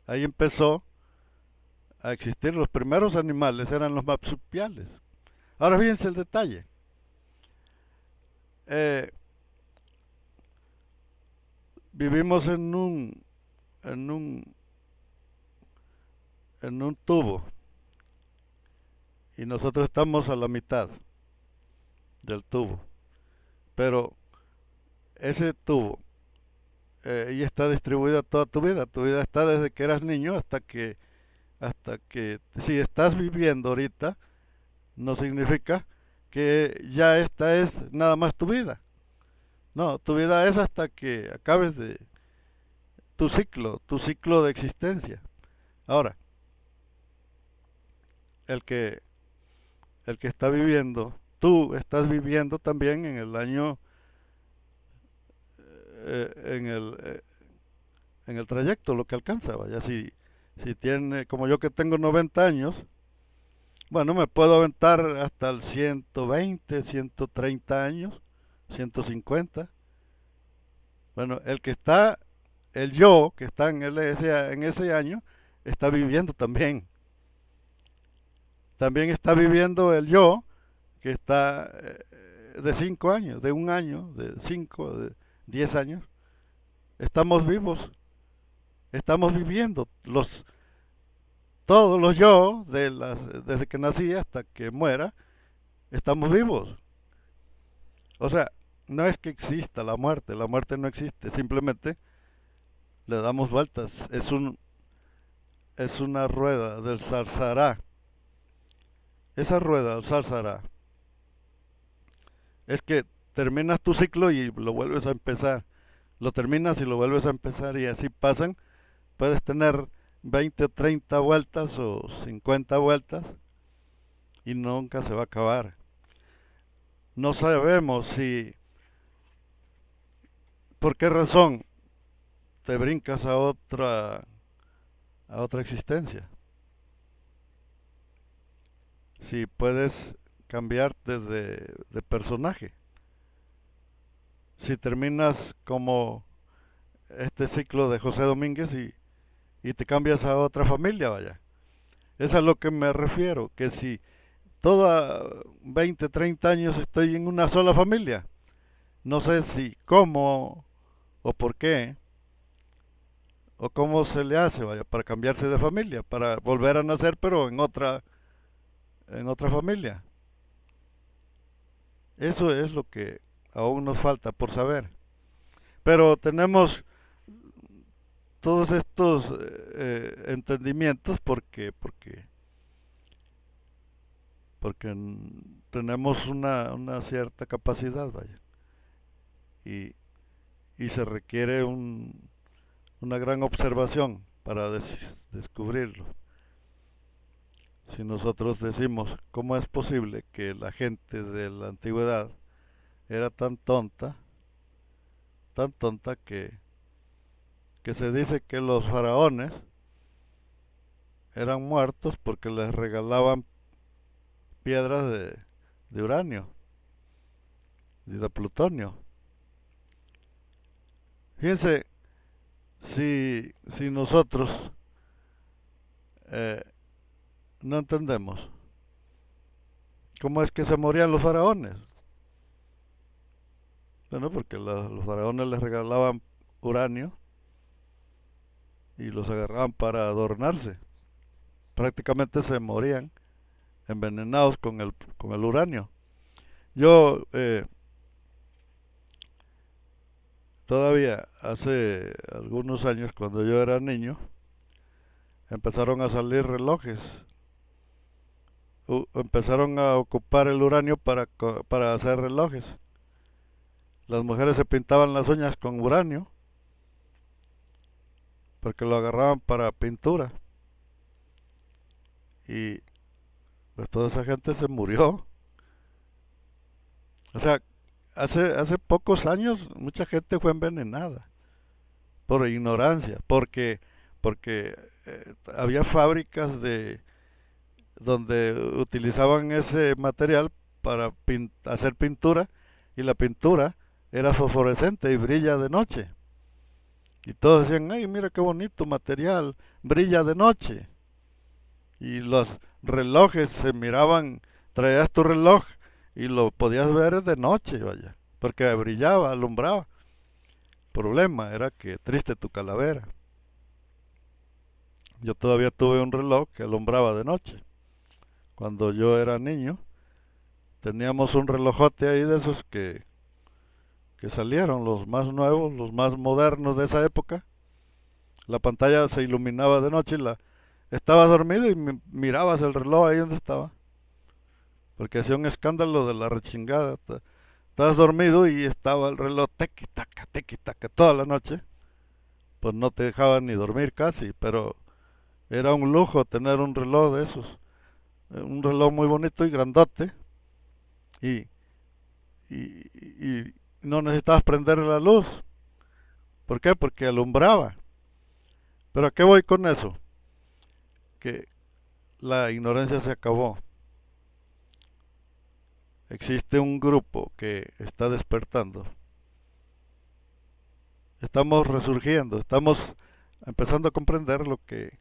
Ahí empezó a existir los primeros animales, eran los marsupiales. Ahora fíjense el detalle. Eh, Vivimos en un, en un tubo y nosotros estamos a la mitad del tubo. Pero ese tubo y está distribuida toda tu vida. Tu vida está desde que eras niño hasta que si estás viviendo ahorita, no significa que ya esta es nada más tu vida. No, tu vida es hasta que acabes de tu ciclo de existencia. Ahora, el que, el que está viviendo, tú estás viviendo también en el año, eh, en el, eh, en el trayecto, lo que alcanza, vaya, si tiene, como yo que tengo 90 años, bueno, me puedo aventar hasta el 120, 130 años, 150. Bueno, el yo que está en ese año, está viviendo también. También está viviendo el yo que está de 5 años, de 1 año, de 5, de 10 años. Estamos vivos, estamos viviendo todos los yo, desde que nací hasta que muera, estamos vivos. O sea, no es que exista la muerte no existe, simplemente le damos vueltas. Es una rueda del zarzará. Esa rueda del zarzará es que terminas tu ciclo y lo vuelves a empezar. Lo terminas y lo vuelves a empezar y así pasan. Puedes tener 20, 30 vueltas o 50 vueltas y nunca se va a acabar. No sabemos si, por qué razón te brincas a otra existencia. Si puedes cambiarte de personaje. Si terminas como este ciclo de José Domínguez y te cambias a otra familia, vaya. Es a lo que me refiero, que si toda 20, 30 años estoy en una sola familia, no sé si cómo o por qué o cómo se le hace, vaya, para cambiarse de familia, para volver a nacer pero en otra familia. Eso es lo que aún nos falta por saber. Pero tenemos todos estos entendimientos porque tenemos una cierta capacidad, vaya, y, y se requiere una gran observación para descubrirlo. Si nosotros decimos cómo es posible que la gente de la antigüedad era tan tonta que se dice que los faraones eran muertos porque les regalaban piedras de uranio y de plutonio. Fíjense, si nosotros eh, no entendemos cómo es que se morían los faraones. Bueno, porque los faraones les regalaban uranio y los agarraban para adornarse. Prácticamente se morían envenenados con el uranio. Yo todavía hace algunos años, cuando yo era niño, empezaron a salir relojes. Empezaron a ocupar el uranio para hacer relojes. Las mujeres se pintaban las uñas con uranio porque lo agarraban para pintura. Y pues toda esa gente se murió. O sea, hace pocos años mucha gente fue envenenada por ignorancia, porque había fábricas donde utilizaban ese material para hacer pintura, y la pintura era fosforescente y brilla de noche. Y todos decían, ay, mira qué bonito material, brilla de noche. Y los relojes se miraban, traías tu reloj y lo podías ver de noche, vaya, porque brillaba, alumbraba. El problema era que triste tu calavera. Yo todavía tuve un reloj que alumbraba de noche. Cuando yo era niño, teníamos un relojote ahí de esos que salieron, los más nuevos, los más modernos de esa época. La pantalla se iluminaba de noche y estabas dormido y mirabas el reloj ahí donde estaba. Porque hacía un escándalo de la rechingada. Estabas dormido y estaba el reloj tequi taca toda la noche. Pues no te dejaba ni dormir casi, pero era un lujo tener un reloj de esos. Un reloj muy bonito y grandote. Y, y no necesitabas prender la luz. ¿Por qué? Porque alumbraba. Pero ¿a qué voy con eso? Que la ignorancia se acabó. Existe un grupo que está despertando. Estamos resurgiendo, estamos empezando a comprender lo que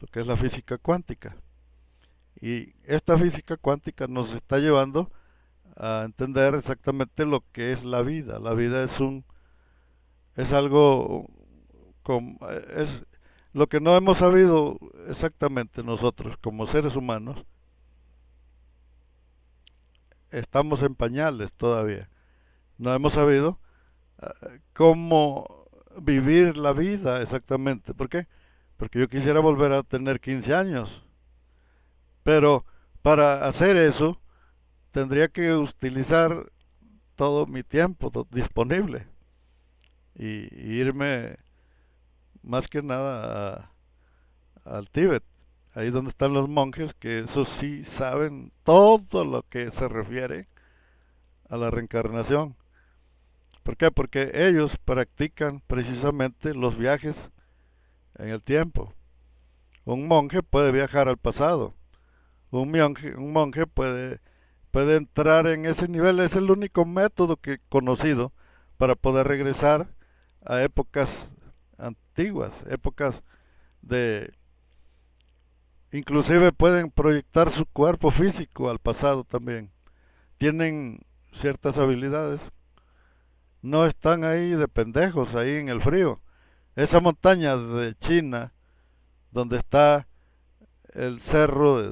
es la física cuántica. Y esta física cuántica nos está llevando a entender exactamente lo que es la vida. La vida es algo es lo que no hemos sabido exactamente nosotros como seres humanos. Estamos en pañales todavía. No hemos sabido cómo vivir la vida exactamente. ¿Por qué? Porque yo quisiera volver a tener 15 años. Pero para hacer eso tendría que utilizar todo mi tiempo disponible y irme más que nada al Tíbet, ahí donde están los monjes, que esos sí saben todo lo que se refiere a la reencarnación. ¿Por qué? Porque ellos practican precisamente los viajes en el tiempo. Un monje puede viajar al pasado. Un monje puede entrar en ese nivel. Es el único método que he conocido para poder regresar a épocas antiguas, épocas de... Inclusive pueden proyectar su cuerpo físico al pasado también. Tienen ciertas habilidades. No están ahí de pendejos, ahí en el frío. Esa montaña de China, donde está el cerro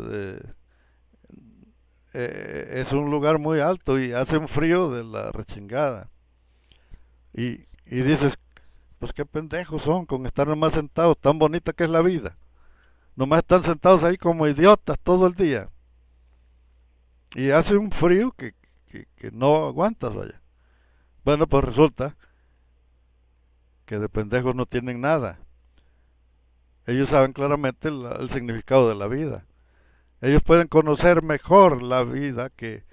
es un lugar muy alto y hace un frío de la rechingada. Y dices, pues qué pendejos son con estar nomás sentados, tan bonita que es la vida. Nomás están sentados ahí como idiotas todo el día. Y hace un frío que no aguantas, vaya. Bueno, pues resulta que de pendejos no tienen nada. Ellos saben claramente el significado de la vida. Ellos pueden conocer mejor la vida que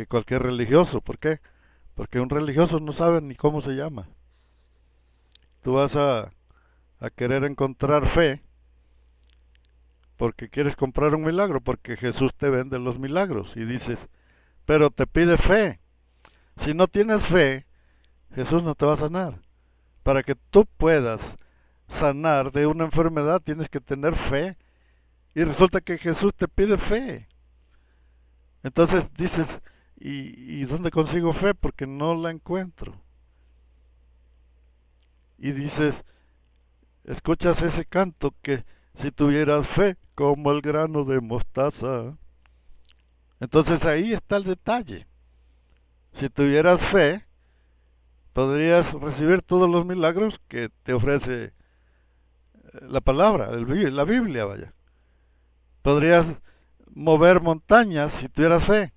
cualquier religioso. ¿Por qué? Porque un religioso no sabe ni cómo se llama. Tú vas a querer encontrar fe porque quieres comprar un milagro, porque Jesús te vende los milagros y dices, pero te pide fe. Si no tienes fe, Jesús no te va a sanar. Para que tú puedas sanar de una enfermedad tienes que tener fe. Y resulta que Jesús te pide fe. Entonces dices, ¿y dónde consigo fe? Porque no la encuentro. Y dices, escuchas ese canto que si tuvieras fe como el grano de mostaza. Entonces ahí está el detalle. Si tuvieras fe, podrías recibir todos los milagros que te ofrece la palabra, la Biblia, vaya. Podrías mover montañas si tuvieras fe.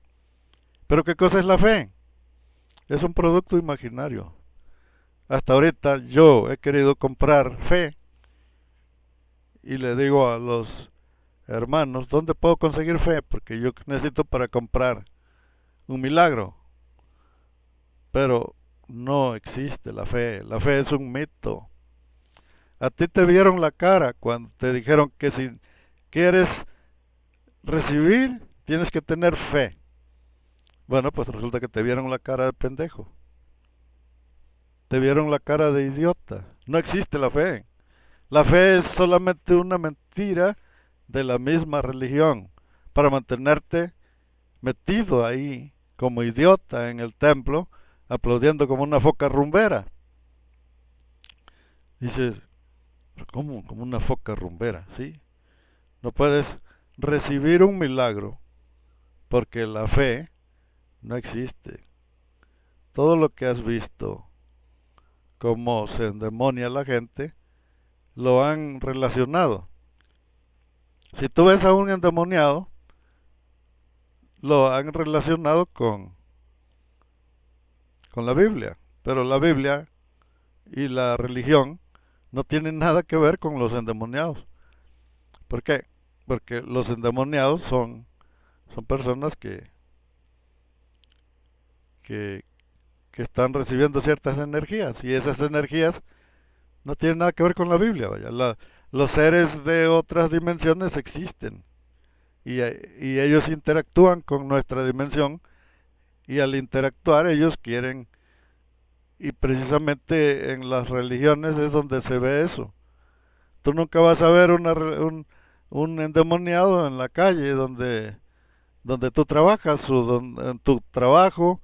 Pero ¿qué cosa es la fe? Es un producto imaginario. Hasta ahorita yo he querido comprar fe y le digo a los hermanos, ¿dónde puedo conseguir fe? Porque yo necesito para comprar un milagro. Pero no existe la fe es un mito. A ti te vieron la cara cuando te dijeron que si quieres recibir, tienes que tener fe. Bueno, pues resulta que te vieron la cara de pendejo. Te vieron la cara de idiota. No existe la fe. La fe es solamente una mentira de la misma religión para mantenerte metido ahí como idiota en el templo, aplaudiendo como una foca rumbera. Dices, ¿cómo? Como una foca rumbera, ¿sí? No puedes recibir un milagro porque la fe no existe. Todo lo que has visto, cómo se endemonia la gente, lo han relacionado. Si tú ves a un endemoniado, lo han relacionado con la Biblia. Pero la Biblia y la religión no tienen nada que ver con los endemoniados. ¿Por qué? Porque los endemoniados son personas que, que están recibiendo ciertas energías y esas energías no tienen nada que ver con la Biblia. Vaya. Los seres de otras dimensiones existen y ellos interactúan con nuestra dimensión y al interactuar ellos quieren, y precisamente en las religiones es donde se ve eso. Tú nunca vas a ver un endemoniado en la calle donde tú trabajas o en tu trabajo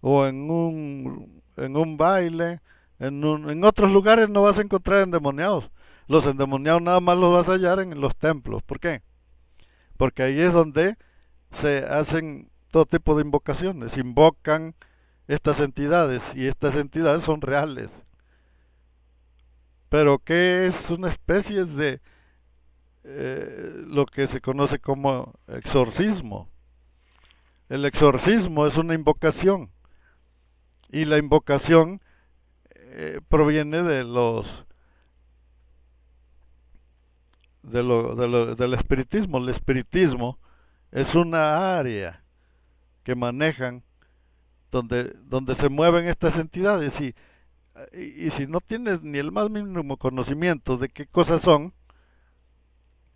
o en un baile, en otros lugares no vas a encontrar endemoniados. Los endemoniados nada más los vas a hallar en los templos. ¿Por qué? Porque ahí es donde se hacen todo tipo de invocaciones. Invocan estas entidades y estas entidades son reales. Pero ¿qué es una especie de lo que se conoce como exorcismo? El exorcismo es una invocación y la invocación proviene del espiritismo. El espiritismo es una área que manejan donde se mueven estas entidades y si no tienes ni el más mínimo conocimiento de qué cosas son,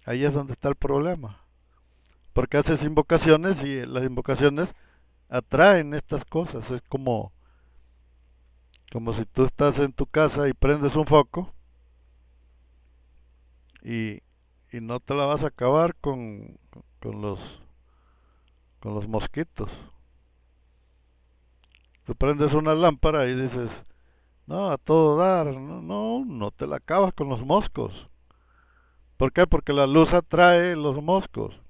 ahí es donde está el problema. Porque haces invocaciones y las invocaciones atraen estas cosas. Es como si tú estás en tu casa y prendes un foco y, y no te la vas a acabar con con los mosquitos. Tú prendes una lámpara y dices, no, a todo dar, no te la acabas con los moscos. ¿Por qué? Porque la luz atrae los moscos.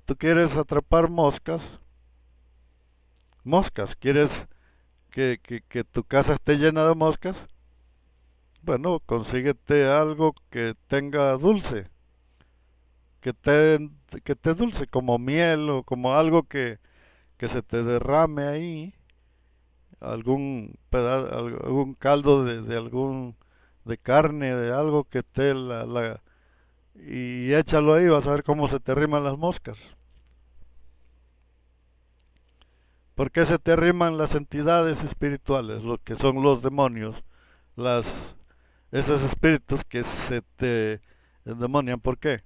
tú quieres atrapar moscas, quieres que tu casa esté llena de moscas, bueno, consíguete algo que tenga dulce, que te, que te dulce, como miel o como algo que se te derrame ahí, algún pedazo, algún caldo de algún, de carne, de algo que esté y échalo ahí, vas a ver cómo se te arriman las moscas. ¿Por qué se te arriman las entidades espirituales, lo que son los demonios, las, esos espíritus que se te endemonian? ¿Por qué?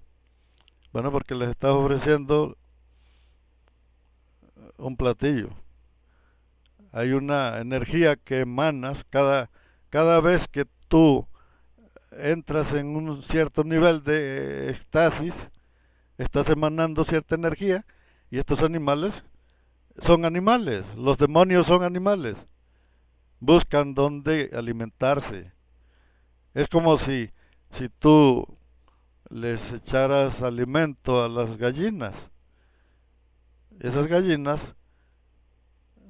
Bueno, porque les estás ofreciendo un platillo. Hay una energía que emanas cada vez que tú entras en un cierto nivel de éxtasis, estás emanando cierta energía y estos animales son animales, los demonios son animales, buscan dónde alimentarse. Es como si tú les echaras alimento a las gallinas. Esas gallinas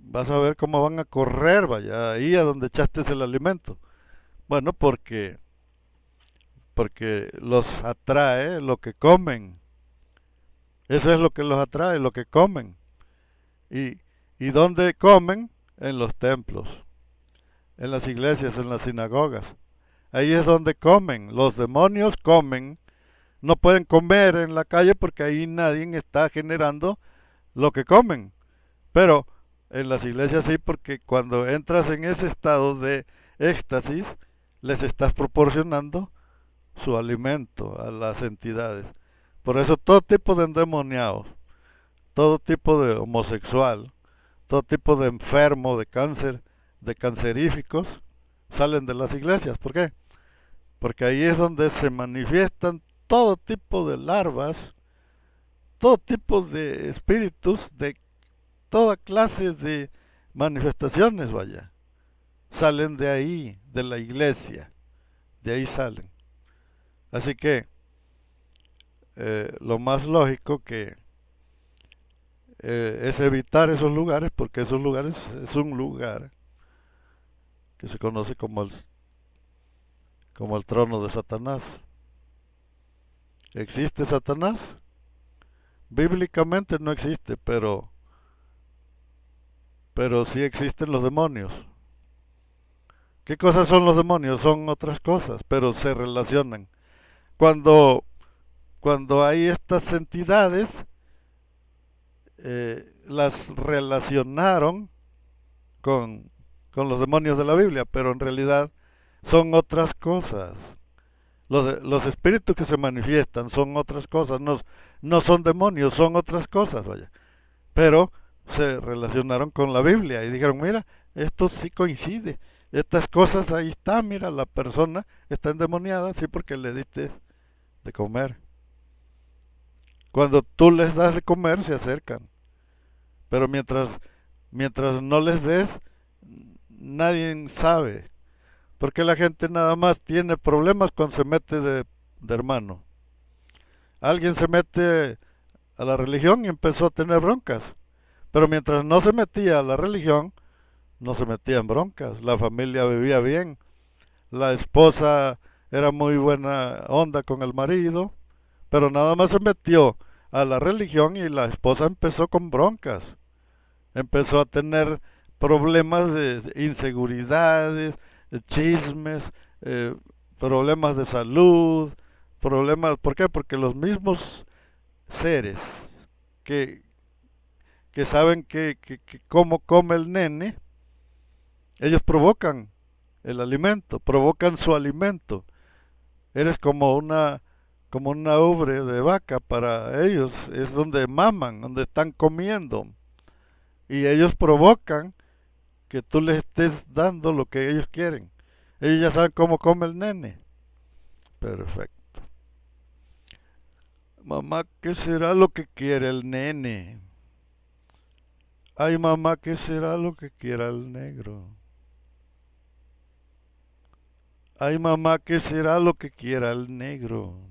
vas a ver cómo van a correr, vaya, ahí a donde echaste el alimento. Bueno, porque los atrae lo que comen. Eso es lo que los atrae, lo que comen. ¿Y, y dónde comen? En los templos, en las iglesias, en las sinagogas. Ahí es donde comen. Los demonios comen. No pueden comer en la calle porque ahí nadie está generando lo que comen. Pero en las iglesias sí, porque cuando entras en ese estado de éxtasis, les estás proporcionando su alimento a las entidades. Por eso todo tipo de endemoniados, todo tipo de homosexual, todo tipo de enfermo, de cáncer, de canceríficos, salen de las iglesias. ¿Por qué? Porque ahí es donde se manifiestan todo tipo de larvas, todo tipo de espíritus, de toda clase de manifestaciones, vaya. Salen de ahí, de la iglesia, de ahí salen. Así que lo más lógico que es evitar esos lugares, porque esos lugares es un lugar que se conoce como el trono de Satanás. ¿Existe Satanás? Bíblicamente no existe, pero sí existen los demonios. ¿Qué cosas son los demonios? Son otras cosas, pero se relacionan. Cuando, cuando hay estas entidades, las relacionaron con, con los demonios de la Biblia, pero en realidad son otras cosas. Los espíritus que se manifiestan son otras cosas, no son demonios, son otras cosas, vaya. Pero se relacionaron con la Biblia y dijeron, mira, esto sí coincide. Estas cosas ahí está, mira, la persona está endemoniada, sí, porque le diste de comer. Cuando tú les das de comer, se acercan. Pero mientras no les des, nadie sabe. Porque la gente nada más tiene problemas cuando se mete de hermano. Alguien se mete a la religión y empezó a tener broncas. Pero mientras no se metía a la religión, no se metía en broncas. La familia vivía bien. La esposa era muy buena onda con el marido. Pero nada más se metió a la religión y la esposa empezó con broncas. Empezó a tener problemas de inseguridades, chismes, eh, problemas de salud, problemas, ¿por qué? Porque los mismos seres que, que saben que cómo come el nene, ellos provocan el alimento, provocan su alimento. Eres como una ubre de vaca para ellos, es donde maman, donde están comiendo. Y ellos provocan que tú les estés dando lo que ellos quieren. Ellos ya saben cómo come el nene. Perfecto. Mamá, ¿qué será lo que quiere el nene? Ay, mamá, ¿qué será lo que quiera el negro? Ay, mamá, ¿qué será lo que quiera el negro?